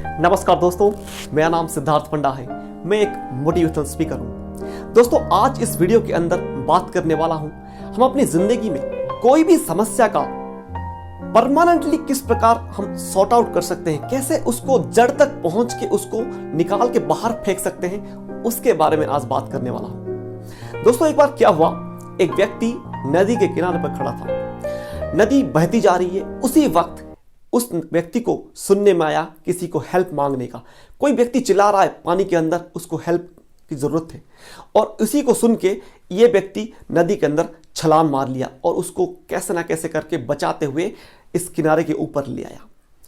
नमस्कार दोस्तों, मेरा नाम सिद्धार्थ पंडा है। मैं एक मोटिवेशनल स्पीकर हूं। दोस्तों, आज इस वीडियो के अंदर बात करने वाला हूं हम अपनी जिंदगी में कोई भी समस्या का परमानेंटली किस प्रकार हम सॉर्ट आउट कर सकते हैं, कैसे उसको जड़ तक पहुंच के उसको निकाल के बाहर फेंक सकते हैं, उसके बारे में आज बात करने वाला हूं। दोस्तों, एक बार क्या हुआ, एक व्यक्ति नदी के किनारे पर खड़ा था। नदी बहती जा रही है। उसी वक्त उस व्यक्ति को सुनने में आया किसी को हेल्प मांगने का। कोई व्यक्ति चिल्ला रहा है पानी के अंदर, उसको हेल्प की जरूरत है। और उसी को सुन के ये व्यक्ति नदी के अंदर छलांग मार लिया और उसको कैसे ना कैसे करके बचाते हुए इस किनारे के ऊपर ले आया।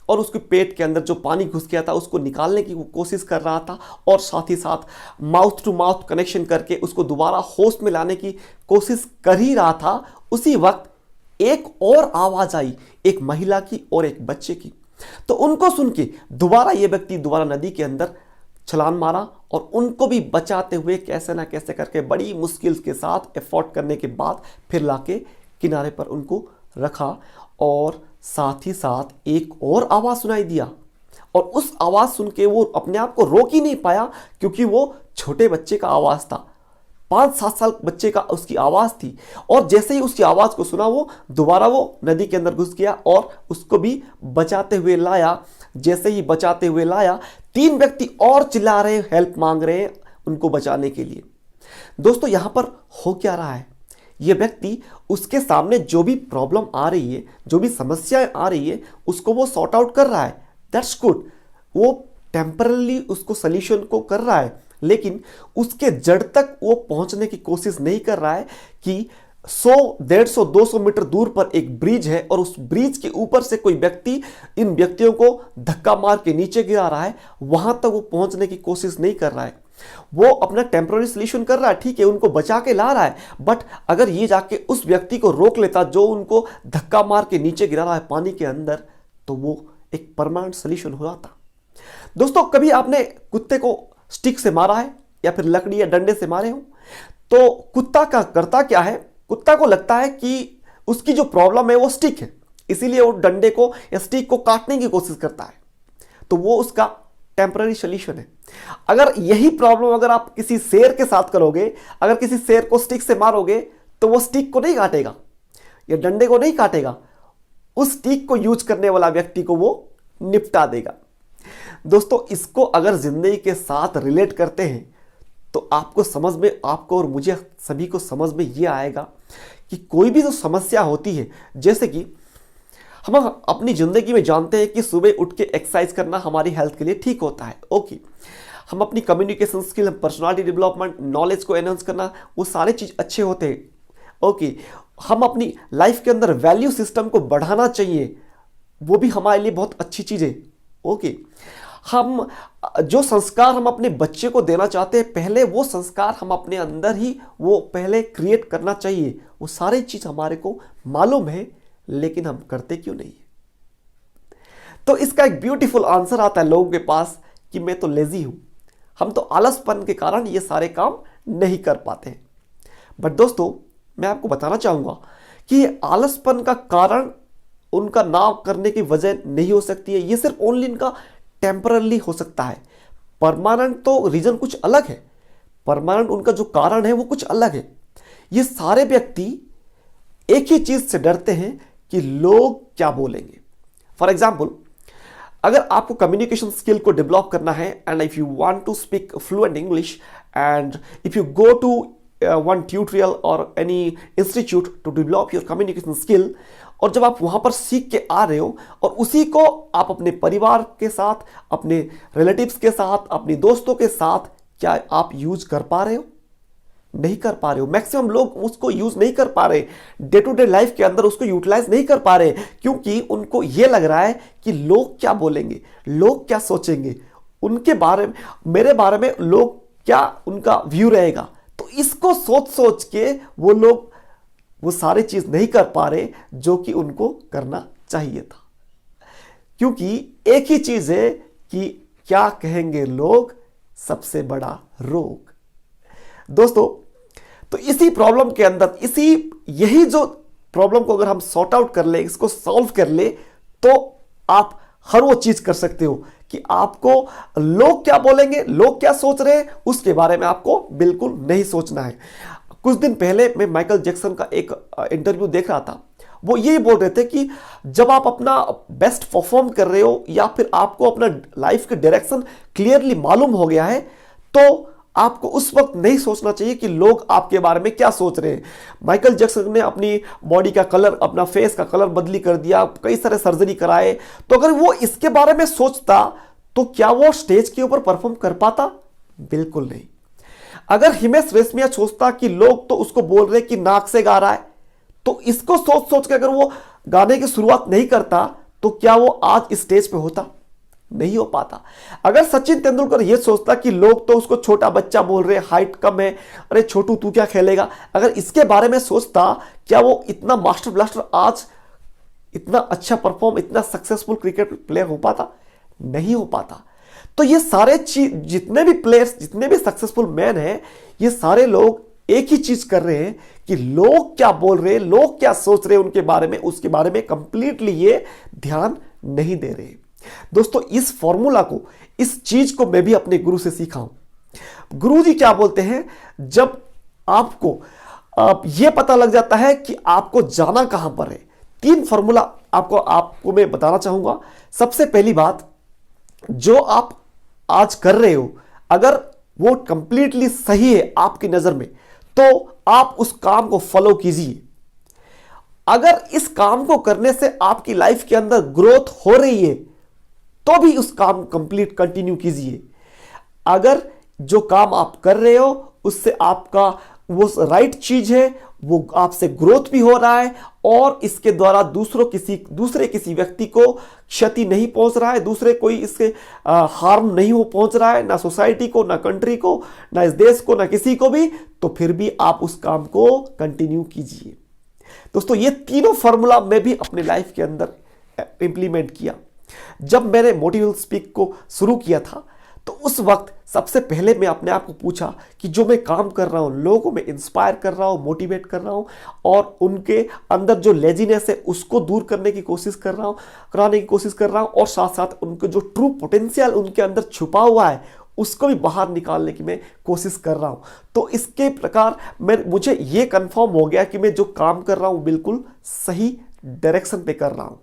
और उसके पेट के अंदर जो पानी घुस गया था उसको निकालने की वो कोशिश कर रहा था, और साथ ही साथ माउथ टू माउथ कनेक्शन करके उसको दोबारा होश में लाने की कोशिश कर ही रहा था। उसी वक्त एक और आवाज आई, एक महिला की और एक बच्चे की। तो उनको सुन के दोबारा ये व्यक्ति दोबारा नदी के अंदर छलांग मारा और उनको भी बचाते हुए कैसे ना कैसे करके बड़ी मुश्किल के साथ एफर्ट करने के बाद फिर लाके किनारे पर उनको रखा। और साथ ही साथ एक और आवाज सुनाई दिया, और उस आवाज सुन के वो अपने आप को रोक ही नहीं पाया, क्योंकि वो छोटे बच्चे का आवाज था। 5-7 साल बच्चे का उसकी आवाज थी। और जैसे ही उसकी आवाज को सुना वो दोबारा वो नदी के अंदर घुस गया और उसको भी बचाते हुए लाया। जैसे ही बचाते हुए लाया, 3 व्यक्ति और चिल्ला रहे, हेल्प मांग रहे हैं उनको बचाने के लिए। दोस्तों, यहां पर हो क्या रहा है, ये व्यक्ति उसके सामने जो भी प्रॉब्लम आ रही है, जो भी समस्याएं आ रही है, उसको वो सॉर्ट आउट कर रहा है। That's good. वो टेम्परली उसको सॉल्यूशन को कर रहा है, लेकिन उसके जड़ तक वो पहुंचने की कोशिश नहीं कर रहा है कि 100, 150, 200 मीटर दूर पर एक ब्रिज है और उस ब्रिज के ऊपर से कोई व्यक्ति इन व्यक्तियों को धक्का मार के नीचे गिरा रहा है। वहां तक वो पहुंचने की कोशिश नहीं कर रहा है। वो अपना टेम्पररी सॉल्यूशन कर रहा है, ठीक है, उनको बचा के ला रहा है। बट अगर ये जाके उस व्यक्ति को रोक लेता जो उनको धक्का मार के नीचे गिरा रहा है पानी के अंदर, तो वो एक परमानेंट सॉल्यूशन हो जाता। दोस्तों, कभी आपने कुत्ते को स्टिक से मारा है या फिर लकड़ी या डंडे से मारे हो? तो कुत्ता का करता क्या है, कुत्ता को लगता है कि उसकी जो प्रॉब्लम है वो स्टिक है, इसीलिए वो डंडे को या स्टिक को काटने की कोशिश करता है। तो वो उसका टेम्पररी सॉल्यूशन है। अगर यही प्रॉब्लम अगर आप किसी शेर के साथ करोगे, अगर किसी शेर को स्टिक से मारोगे, तो वो स्टिक को नहीं काटेगा या डंडे को नहीं काटेगा, उस स्टिक को यूज करने वाला व्यक्ति को वो निपटा देगा। दोस्तों, इसको अगर जिंदगी के साथ रिलेट करते हैं तो आपको समझ में, आपको और मुझे सभी को समझ में ये आएगा कि कोई भी जो समस्या होती है, जैसे कि हम अपनी जिंदगी में जानते हैं कि सुबह उठ के एक्सरसाइज करना हमारी हेल्थ के लिए ठीक होता है। ओके, हम अपनी communication skill, personality development, knowledge को एनहांस करना, वो सारे चीज अच्छे होते हैं। ओके, हम अपनी लाइफ के अंदर वैल्यू सिस्टम को बढ़ाना चाहिए, वो भी हमारे लिए बहुत अच्छी चीज है। ओके, हम जो संस्कार हम अपने बच्चे को देना चाहते हैं, पहले वो संस्कार हम अपने अंदर ही वो पहले क्रिएट करना चाहिए। वो सारी चीज हमारे को मालूम है, लेकिन हम करते क्यों नहीं है? तो इसका एक ब्यूटीफुल आंसर आता है लोगों के पास कि मैं तो लेजी हूं, हम तो आलसपन के कारण ये सारे काम नहीं कर पाते हैं। बट दोस्तों, मैं आपको बताना चाहूंगा कि ये आलसपन का कारण उनका ना करने की वजह नहीं हो सकती है। ये सिर्फ ओनली इनका टेम्परली हो सकता है। परमानेंट तो रीजन कुछ अलग है, परमानेंट उनका जो कारण है वो कुछ अलग है। ये सारे व्यक्ति एक ही चीज से डरते हैं कि लोग क्या बोलेंगे। फॉर एग्जाम्पल, अगर आपको कम्युनिकेशन स्किल को डेवलप करना है, and if you want to speak fluent English, and if you go to one tutorial or any institute to develop your communication skill, और जब आप वहां पर सीख के आ रहे हो और उसी को आप अपने परिवार के साथ, अपने रिलेटिव्स के साथ, अपने दोस्तों के साथ क्या आप यूज कर पा रहे हो? नहीं कर पा रहे हो। मैक्सिमम लोग उसको यूज नहीं कर पा रहे, डे टू डे लाइफ के अंदर उसको यूटिलाइज नहीं कर पा रहे, क्योंकि उनको यह लग रहा है कि लोग क्या बोलेंगे, लोग क्या सोचेंगे, उनके बारे में, मेरे बारे में लोग क्या, उनका व्यू रहेगा। तो इसको सोच सोच के वो लोग वो सारी चीज नहीं कर पा रहे जो कि उनको करना चाहिए था, क्योंकि एक ही चीज है कि क्या कहेंगे लोग, सबसे बड़ा रोग। दोस्तों, तो इसी प्रॉब्लम के अंदर, यही जो प्रॉब्लम को अगर हम सॉर्ट आउट कर ले, इसको सॉल्व कर ले, तो आप हर वो चीज कर सकते हो कि आपको लोग क्या बोलेंगे, लोग क्या सोच रहे हैं, उसके बारे में आपको बिल्कुल नहीं सोचना है। कुछ दिन पहले मैं माइकल जैक्सन का एक इंटरव्यू देख रहा था। वो यही बोल रहे थे कि जब आप अपना बेस्ट परफॉर्म कर रहे हो या फिर आपको अपना लाइफ के डायरेक्शन क्लियरली मालूम हो गया है, तो आपको उस वक्त नहीं सोचना चाहिए कि लोग आपके बारे में क्या सोच रहे हैं। माइकल जैक्सन ने अपनी बॉडी का कलर, अपना फेस का कलर बदली कर दिया, कई सारे सर्जरी कराए। तो अगर वो इसके बारे में सोचता तो क्या वो स्टेज के ऊपर परफॉर्म कर पाता? बिल्कुल नहीं। अगर हिमेश रेशमिया सोचता कि लोग तो उसको बोल रहे कि नाक से गा रहा है, तो इसको सोच सोच के अगर वो गाने की शुरुआत नहीं करता तो क्या वो आज इस स्टेज पे होता? नहीं हो पाता। अगर सचिन तेंदुलकर ये सोचता कि लोग तो उसको छोटा बच्चा बोल रहे, हाइट कम है, अरे छोटू तू क्या खेलेगा, अगर इसके बारे में सोचता, क्या वो इतना मास्टर ब्लास्टर आज इतना अच्छा परफॉर्म, इतना सक्सेसफुल क्रिकेट प्लेयर हो पाता? नहीं हो पाता। तो ये सारे चीज, जितने भी प्लेयर्स, जितने भी सक्सेसफुल मैन हैं, ये सारे लोग एक ही चीज कर रहे हैं कि लोग क्या बोल रहे हैं, लोग क्या सोच रहे हैं उनके बारे में, उसके बारे में कंप्लीटली ये ध्यान नहीं दे रहे। दोस्तों, इस फॉर्मूला को, इस चीज को मैं भी अपने गुरु से सीखा हूं। गुरु जी क्या बोलते हैं, जब आपको यह पता लग जाता है कि आपको जाना कहां पर है, 3 फॉर्मूला आपको मैं बताना चाहूंगा। सबसे पहली बात, जो आप आज कर रहे हो अगर वो कंप्लीटली सही है आपकी नजर में, तो आप उस काम को फॉलो कीजिए। अगर इस काम को करने से आपकी लाइफ के अंदर ग्रोथ हो रही है तो भी उस काम कंप्लीट कंटिन्यू कीजिए। अगर जो काम आप कर रहे हो उससे आपका वो राइट चीज है, वो आपसे ग्रोथ भी हो रहा है और इसके द्वारा दूसरे किसी व्यक्ति को क्षति नहीं पहुंच रहा है, दूसरे कोई इससे हार्म नहीं हो पहुंच रहा है, ना सोसाइटी को, ना कंट्री को, ना इस देश को, ना किसी को भी, तो फिर भी आप उस काम को कंटिन्यू कीजिए। दोस्तों, ये तीनों फॉर्मूला मैं भी अपने लाइफ के अंदर इंप्लीमेंट किया। जब मैंने मोटिवेशनल स्पीक को शुरू किया था तो उस वक्त सबसे पहले मैं अपने आप को पूछा कि जो मैं काम कर रहा हूं, लोगों को मैं इंस्पायर कर रहा हूं, मोटिवेट कर रहा हूं और उनके अंदर जो लेजीनेस है उसको दूर करने की कोशिश कर रहा हूं, कराने की कोशिश कर रहा हूं और साथ साथ उनके जो ट्रू पोटेंशियल उनके अंदर छुपा हुआ है उसको भी बाहर निकालने की मैं कोशिश कर रहा हूं। तो इसके प्रकार मुझे ये कंफर्म हो गया कि मैं जो काम कर रहा हूं बिल्कुल सही डायरेक्शन पे कर रहा हूं।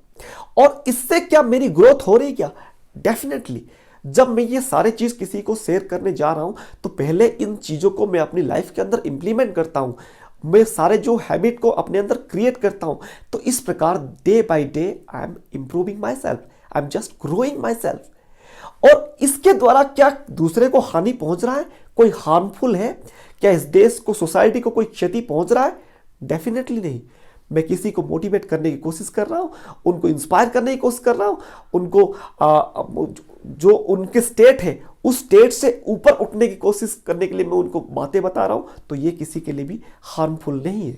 और इससे क्या मेरी ग्रोथ हो रही है क्या? डेफिनेटली। जब मैं ये सारे चीज किसी को शेयर करने जा रहा हूं तो पहले इन चीजों को मैं अपनी लाइफ के अंदर इंप्लीमेंट करता हूं, मैं सारे जो हैबिट को अपने अंदर क्रिएट करता हूं। तो इस प्रकार day by day I am improving my self, I am just growing my self. और इसके द्वारा क्या दूसरे को हानि पहुंच रहा है, कोई हार्मफुल है क्या, इस देश को, सोसाइटी को कोई क्षति पहुंच रहा है? डेफिनेटली नहीं। मैं किसी को मोटिवेट करने की कोशिश कर रहा हूं, उनको इंस्पायर करने की कोशिश कर रहा हूं, उनको जो उनके स्टेट है उस स्टेट से ऊपर उठने की कोशिश करने के लिए मैं उनको बातें बता रहा हूं, तो ये किसी के लिए भी हार्मफुल नहीं है।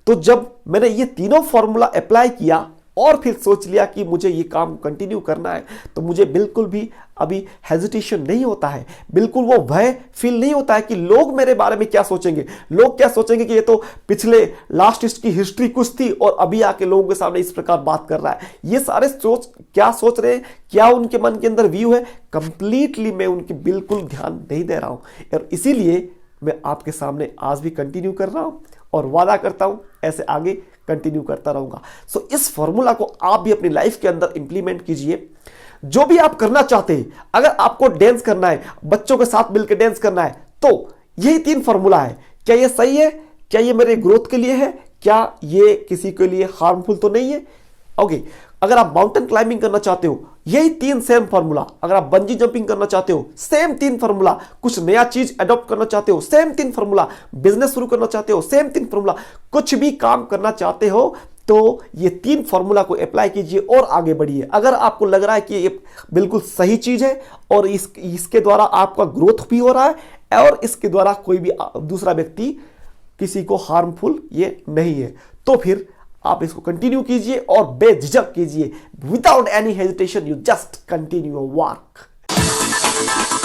तो जब मैंने ये तीनों फॉर्मूला अप्लाई किया और फिर सोच लिया कि मुझे ये काम कंटिन्यू करना है, तो मुझे बिल्कुल भी अभी हेजिटेशन नहीं होता है, बिल्कुल वो भय फील नहीं होता है कि लोग मेरे बारे में क्या सोचेंगे, लोग क्या सोचेंगे कि ये तो पिछले लास्ट इसकी हिस्ट्री कुछ थी और अभी आके लोगों के सामने इस प्रकार बात कर रहा है। ये सारे क्या सोच रहे हैं, क्या उनके मन के अंदर व्यू है, कंप्लीटली मैं उनकी बिल्कुल ध्यान नहीं दे रहा हूं। और इसीलिए मैं आपके सामने आज भी कंटिन्यू कर रहा हूं और वादा करता हूं ऐसे आगे कंटिन्यू करता रहूंगा। सो इस फॉर्मूला को आप भी अपनी लाइफ के अंदर इंप्लीमेंट कीजिए। जो भी आप करना चाहते हैं, अगर आपको डांस करना है, बच्चों के साथ मिलकर डांस करना है, तो यही 3 फॉर्मूला है। क्या ये सही है? क्या ये मेरे ग्रोथ के लिए है? क्या ये किसी के लिए हार्मफुल तो नहीं है? ओके। अगर आप माउंटेन क्लाइंबिंग करना चाहते हो, यही 3 सेम फॉर्मूला। अगर आप बंजी जंपिंग करना चाहते हो, सेम 3 फॉर्मूला। कुछ नया चीज अडॉप्ट करना चाहते हो, सेम 3 फॉर्मूला। बिजनेस शुरू करना चाहते हो, सेम 3 फॉर्मूला। कुछ भी काम करना चाहते हो तो ये 3 फॉर्मूला को अप्लाई कीजिए और आगे बढ़िए। अगर आपको लग रहा है कि ये बिल्कुल सही चीज है और इसके द्वारा आपका ग्रोथ भी हो रहा है और इसके द्वारा कोई भी दूसरा व्यक्ति किसी को हार्मफुल ये नहीं है, तो फिर आप इसको कंटिन्यू कीजिए और बेझिझक कीजिए। Without any hesitation you just continue your work.